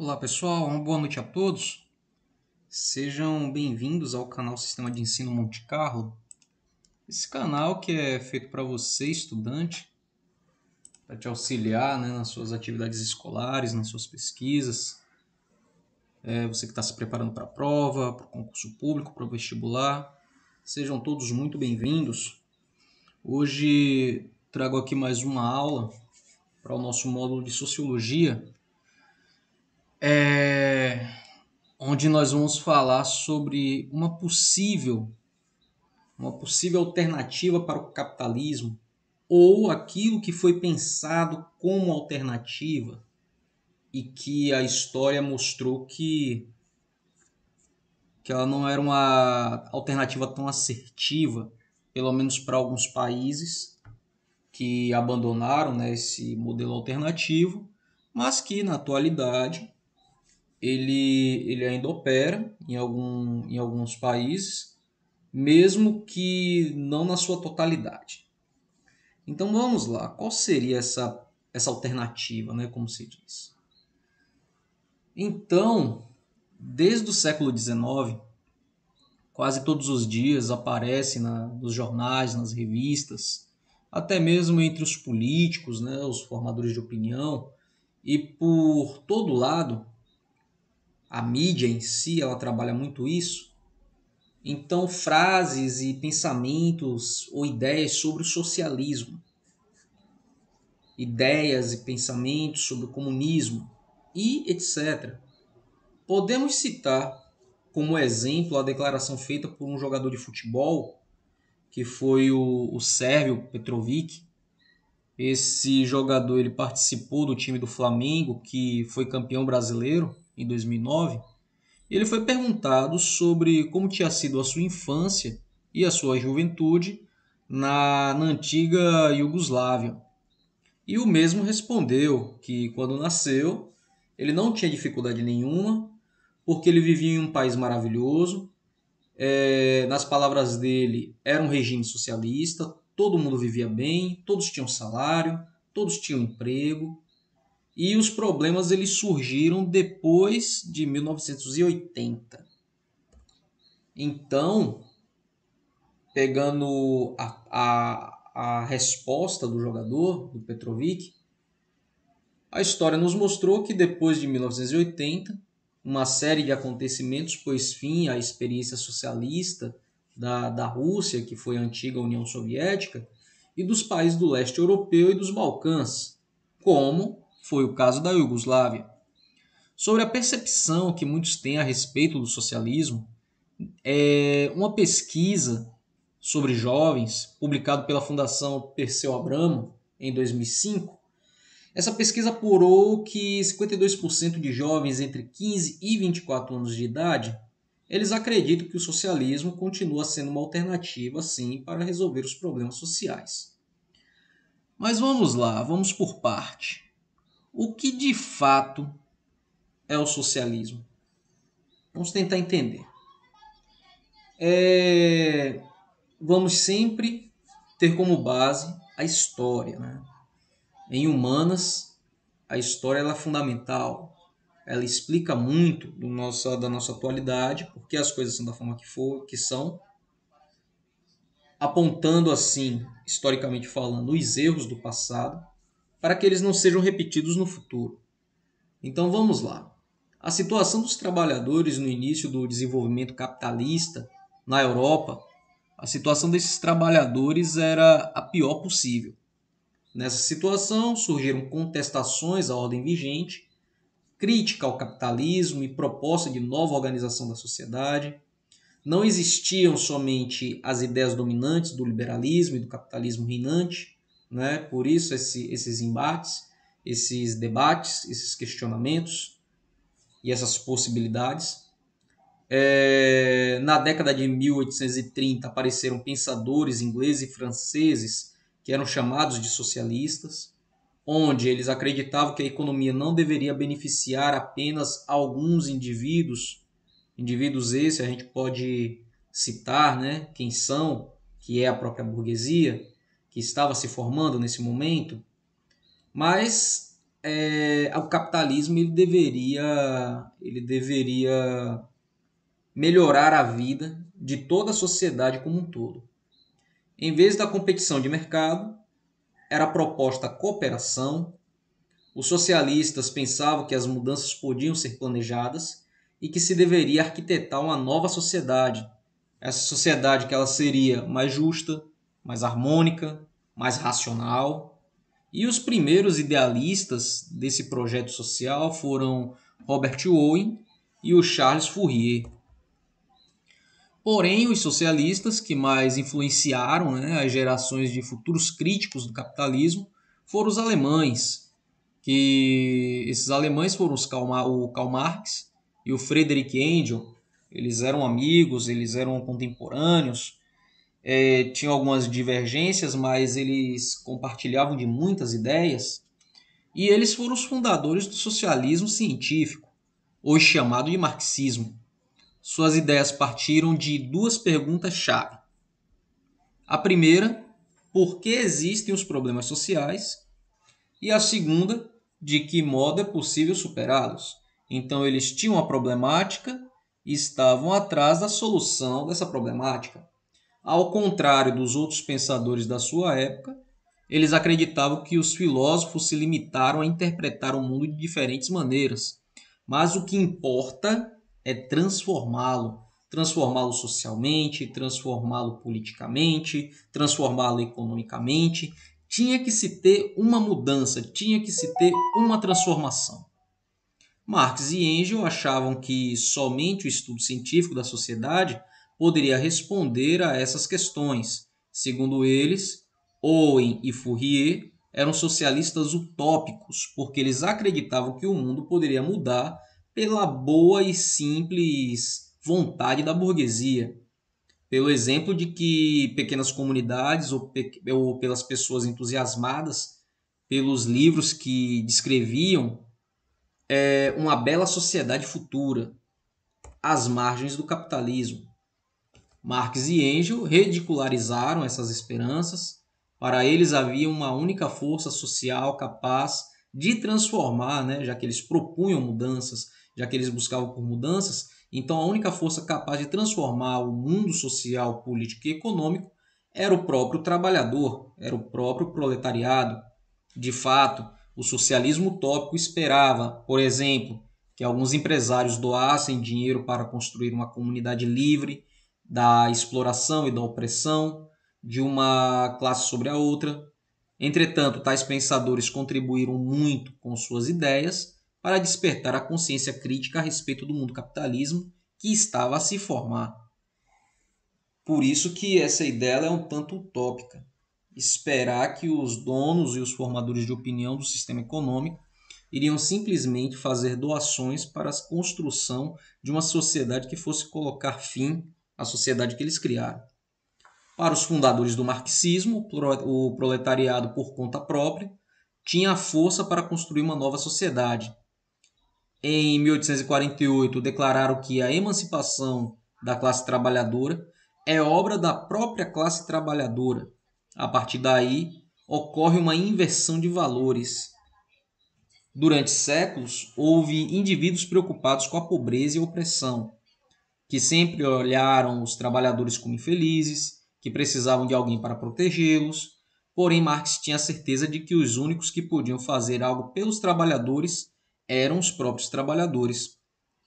Olá pessoal, uma boa noite a todos. Sejam bem-vindos ao canal Sistema de Ensino Monte Carlo. Esse canal que é feito para você, estudante, para te auxiliar, nas suas atividades escolares, nas suas pesquisas. Você que está se preparando para a prova, para o concurso público, para o vestibular. Sejam todos muito bem-vindos. Hoje trago aqui mais uma aula para o nosso módulo de Sociologia. Onde nós vamos falar sobre uma possível alternativa para o capitalismo, ou aquilo que foi pensado como alternativa e que a história mostrou que ela não era uma alternativa tão assertiva, pelo menos para alguns países que abandonaram, esse modelo alternativo, mas que na atualidade ele ainda opera em alguns países, mesmo que não na sua totalidade. Então vamos lá, qual seria essa alternativa, como se diz? Então, desde o século XIX, quase todos os dias aparece nos jornais, nas revistas, até mesmo entre os políticos, os formadores de opinião, e por todo lado, a mídia em si, ela trabalha muito isso. Então, frases e pensamentos ou ideias sobre o socialismo, ideias e pensamentos sobre o comunismo e etc. Podemos citar como exemplo a declaração feita por um jogador de futebol, que foi o sérvio Petrovic. Esse jogador ele participou do time do Flamengo, que foi campeão brasileiro em 2009. Ele foi perguntado sobre como tinha sido a sua infância e a sua juventude na antiga Iugoslávia. E o mesmo respondeu que quando nasceu, ele não tinha dificuldade nenhuma, porque ele vivia em um país maravilhoso. Nas palavras dele, era um regime socialista, todo mundo vivia bem, todos tinham salário, todos tinham emprego. E os problemas eles surgiram depois de 1980. Então, pegando a resposta do jogador, do Petrovic, a história nos mostrou que depois de 1980, uma série de acontecimentos pôs fim à experiência socialista da Rússia, que foi a antiga União Soviética, e dos países do leste europeu e dos Balcãs, como foi o caso da Iugoslávia. Sobre a percepção que muitos têm a respeito do socialismo, uma pesquisa sobre jovens, publicada pela Fundação Perseu Abramo em 2005, essa pesquisa apurou que 52% de jovens entre 15 e 24 anos de idade, eles acreditam que o socialismo continua sendo uma alternativa, sim, para resolver os problemas sociais. Mas vamos lá, vamos por parte. O que de fato é o socialismo? Vamos tentar entender. Vamos sempre ter como base a história. Em humanas, a história ela é fundamental. Ela explica muito da nossa atualidade, porque as coisas são da forma que são, apontando assim, historicamente falando, os erros do passado, para que eles não sejam repetidos no futuro. Então vamos lá. A situação dos trabalhadores no início do desenvolvimento capitalista na Europa, a situação desses trabalhadores era a pior possível. Nessa situação surgiram contestações à ordem vigente, crítica ao capitalismo e proposta de nova organização da sociedade. Não existiam somente as ideias dominantes do liberalismo e do capitalismo reinante, por isso esses embates, esses debates, esses questionamentos e essas possibilidades. Na década de 1830 apareceram pensadores ingleses e franceses que eram chamados de socialistas, onde eles acreditavam que a economia não deveria beneficiar apenas alguns indivíduos esses a gente pode citar, quem são, que é a própria burguesia, que estava se formando nesse momento, mas o capitalismo ele deveria melhorar a vida de toda a sociedade como um todo. Em vez da competição de mercado, era proposta a cooperação. Os socialistas pensavam que as mudanças podiam ser planejadas e que se deveria arquitetar uma nova sociedade. Essa sociedade que ela seria mais justa, mais harmônica, mais racional. E os primeiros idealistas desse projeto social foram Robert Owen e o Charles Fourier. Porém, os socialistas que mais influenciaram, né, as gerações de futuros críticos do capitalismo foram os alemães, que esses alemães foram o Karl Marx e o Friedrich Engels. Eles eram amigos, eles eram contemporâneos, tinham algumas divergências, mas eles compartilhavam de muitas ideias, e eles foram os fundadores do socialismo científico, hoje chamado de marxismo. Suas ideias partiram de duas perguntas-chave. A primeira, por que existem os problemas sociais? E a segunda, de que modo é possível superá-los. Então, eles tinham a problemática e estavam atrás da solução dessa problemática. Ao contrário dos outros pensadores da sua época, eles acreditavam que os filósofos se limitaram a interpretar o mundo de diferentes maneiras, mas o que importa é transformá-lo. Transformá-lo socialmente, transformá-lo politicamente, transformá-lo economicamente. Tinha que se ter uma mudança, tinha que se ter uma transformação. Marx e Engels achavam que somente o estudo científico da sociedade poderia responder a essas questões. Segundo eles, Owen e Fourier eram socialistas utópicos, porque eles acreditavam que o mundo poderia mudar pela boa e simples vontade da burguesia, pelo exemplo de que pequenas comunidades ou pelas pessoas entusiasmadas pelos livros que descreviam uma bela sociedade futura, às margens do capitalismo. Marx e Engels ridicularizaram essas esperanças. Para eles havia uma única força social capaz de transformar, né, já que eles propunham mudanças, já que eles buscavam por mudanças, então a única força capaz de transformar o mundo social, político e econômico era o próprio trabalhador, era o próprio proletariado. De fato, o socialismo utópico esperava, por exemplo, que alguns empresários doassem dinheiro para construir uma comunidade livre da exploração e da opressão de uma classe sobre a outra. Entretanto, tais pensadores contribuíram muito com suas ideias para despertar a consciência crítica a respeito do mundo capitalismo que estava a se formar. Por isso que essa ideia é um tanto utópica. Esperar que os donos e os formadores de opinião do sistema econômico iriam simplesmente fazer doações para a construção de uma sociedade que fosse colocar fim à sociedade que eles criaram. Para os fundadores do marxismo, o proletariado por conta própria tinha a força para construir uma nova sociedade. Em 1848, declararam que a emancipação da classe trabalhadora é obra da própria classe trabalhadora. A partir daí, ocorre uma inversão de valores. Durante séculos, houve indivíduos preocupados com a pobreza e a opressão, que sempre olharam os trabalhadores como infelizes, que precisavam de alguém para protegê-los. Porém, Marx tinha a certeza de que os únicos que podiam fazer algo pelos trabalhadores eram os próprios trabalhadores.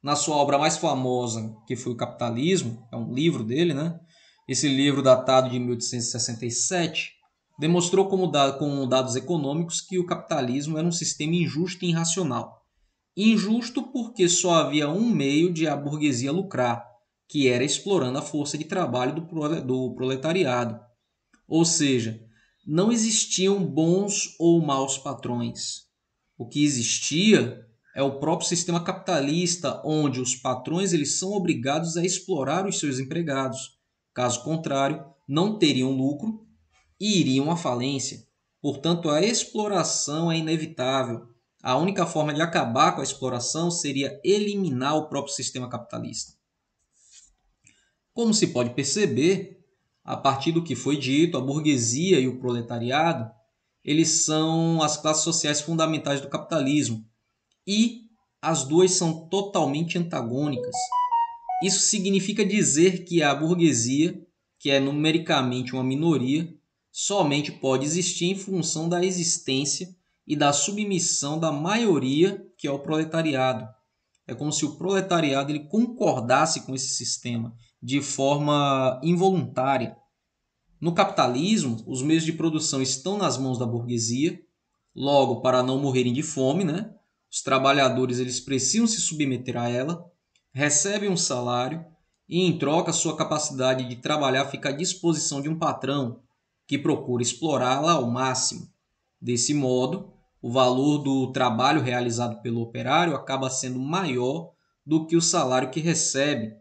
Na sua obra mais famosa, que foi o Capitalismo, é um livro dele, né? Esse livro, datado de 1867, demonstrou com dados econômicos que o capitalismo era um sistema injusto e irracional. Injusto porque só havia um meio de a burguesia lucrar, que era explorando a força de trabalho do proletariado. Ou seja, não existiam bons ou maus patrões. O que existia é o próprio sistema capitalista, onde os patrões eles são obrigados a explorar os seus empregados. Caso contrário, não teriam lucro e iriam à falência. Portanto, a exploração é inevitável. A única forma de acabar com a exploração seria eliminar o próprio sistema capitalista. Como se pode perceber, a partir do que foi dito, a burguesia e o proletariado eles são as classes sociais fundamentais do capitalismo e as duas são totalmente antagônicas. Isso significa dizer que a burguesia, que é numericamente uma minoria, somente pode existir em função da existência e da submissão da maioria, que é o proletariado. É como se o proletariado ele concordasse com esse sistema de forma involuntária. No capitalismo, os meios de produção estão nas mãos da burguesia, logo, para não morrerem de fome, né? Os trabalhadores eles precisam se submeter a ela, recebem um salário e, em troca, sua capacidade de trabalhar fica à disposição de um patrão que procura explorá-la ao máximo. Desse modo, o valor do trabalho realizado pelo operário acaba sendo maior do que o salário que recebe,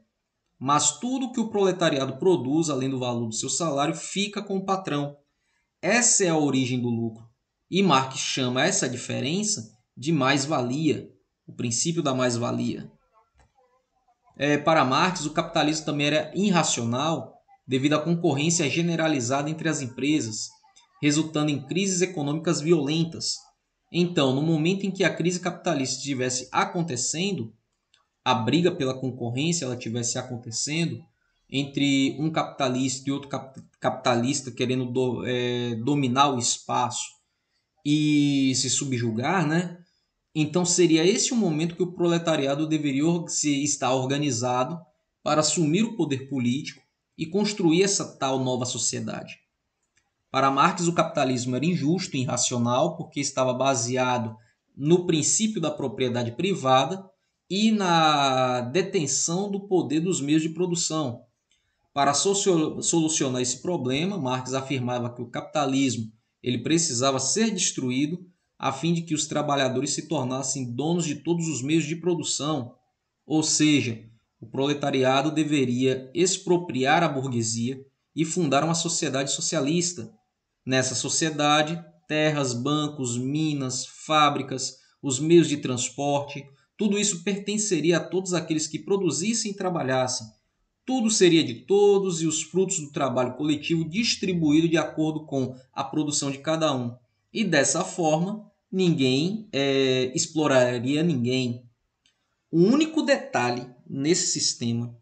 mas tudo que o proletariado produz, além do valor do seu salário, fica com o patrão. Essa é a origem do lucro. E Marx chama essa diferença de mais-valia, o princípio da mais-valia. Para Marx, o capitalismo também era irracional devido à concorrência generalizada entre as empresas, resultando em crises econômicas violentas. Então, no momento em que a crise capitalista estivesse acontecendo, a briga pela concorrência ela tivesse acontecendo entre um capitalista e outro capitalista querendo dominar o espaço e se subjugar, né? Então seria esse o momento que o proletariado deveria se estar organizado para assumir o poder político e construir essa tal nova sociedade. Para Marx, o capitalismo era injusto e irracional porque estava baseado no princípio da propriedade privada e na detenção do poder dos meios de produção. Para solucionar esse problema, Marx afirmava que o capitalismo ele precisava ser destruído a fim de que os trabalhadores se tornassem donos de todos os meios de produção, ou seja, o proletariado deveria expropriar a burguesia e fundar uma sociedade socialista. Nessa sociedade, terras, bancos, minas, fábricas, os meios de transporte, tudo isso pertenceria a todos aqueles que produzissem e trabalhassem. Tudo seria de todos e os frutos do trabalho coletivo distribuído de acordo com a produção de cada um. E dessa forma, ninguém exploraria ninguém. O único detalhe nesse sistema,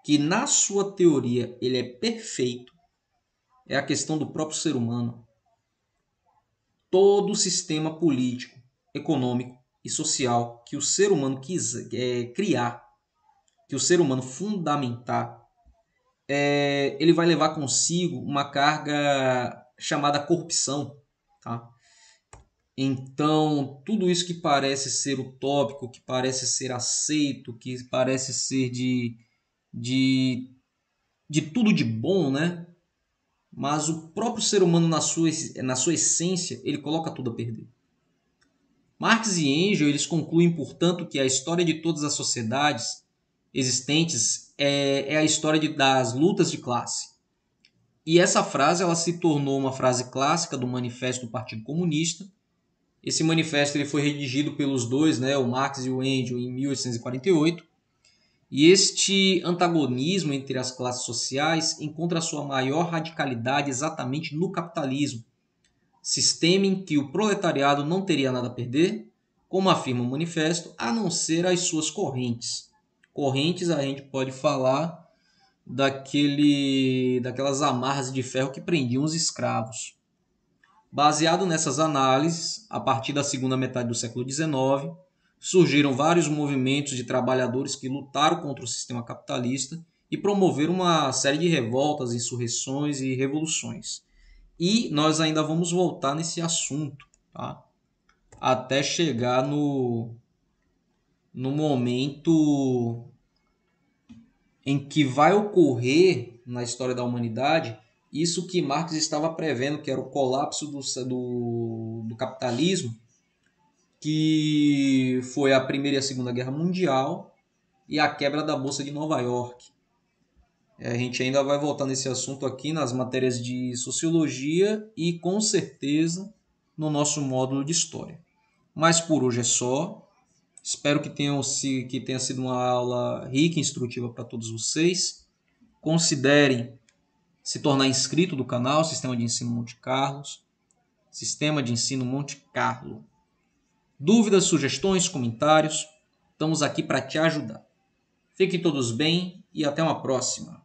que na sua teoria ele é perfeito, é a questão do próprio ser humano. Todo sistema político, econômico e social que o ser humano quiser criar, que o ser humano fundamentar, ele vai levar consigo uma carga chamada corrupção. Tá? Então, tudo isso que parece ser utópico, que parece ser aceito, que parece ser de, de tudo de bom, né? Mas o próprio ser humano, na sua essência, ele coloca tudo a perder. Marx e Engels eles concluem, portanto, que a história de todas as sociedades existentes é a história das lutas de classe. E essa frase ela se tornou uma frase clássica do Manifesto do Partido Comunista. Esse manifesto ele foi redigido pelos dois, né, o Marx e o Engels, em 1848. E este antagonismo entre as classes sociais encontra sua maior radicalidade exatamente no capitalismo, sistema em que o proletariado não teria nada a perder, como afirma o manifesto, a não ser as suas correntes. Correntes a gente pode falar daquelas amarras de ferro que prendiam os escravos. Baseado nessas análises, a partir da segunda metade do século XIX, surgiram vários movimentos de trabalhadores que lutaram contra o sistema capitalista e promoveram uma série de revoltas, insurreições e revoluções. E nós ainda vamos voltar nesse assunto, tá? Até chegar no momento em que vai ocorrer na história da humanidade isso que Marx estava prevendo, que era o colapso do capitalismo, que foi a Primeira e a Segunda Guerra Mundial e a quebra da Bolsa de Nova York. A gente ainda vai voltar nesse assunto aqui nas matérias de Sociologia e, com certeza, no nosso módulo de História. Mas por hoje é só. Espero que tenha sido uma aula rica e instrutiva para todos vocês. Considerem se tornar inscrito do canal Sistema de Ensino Monte Carlos. Sistema de Ensino Monte Carlo. Dúvidas, sugestões, comentários, estamos aqui para te ajudar. Fiquem todos bem e até uma próxima.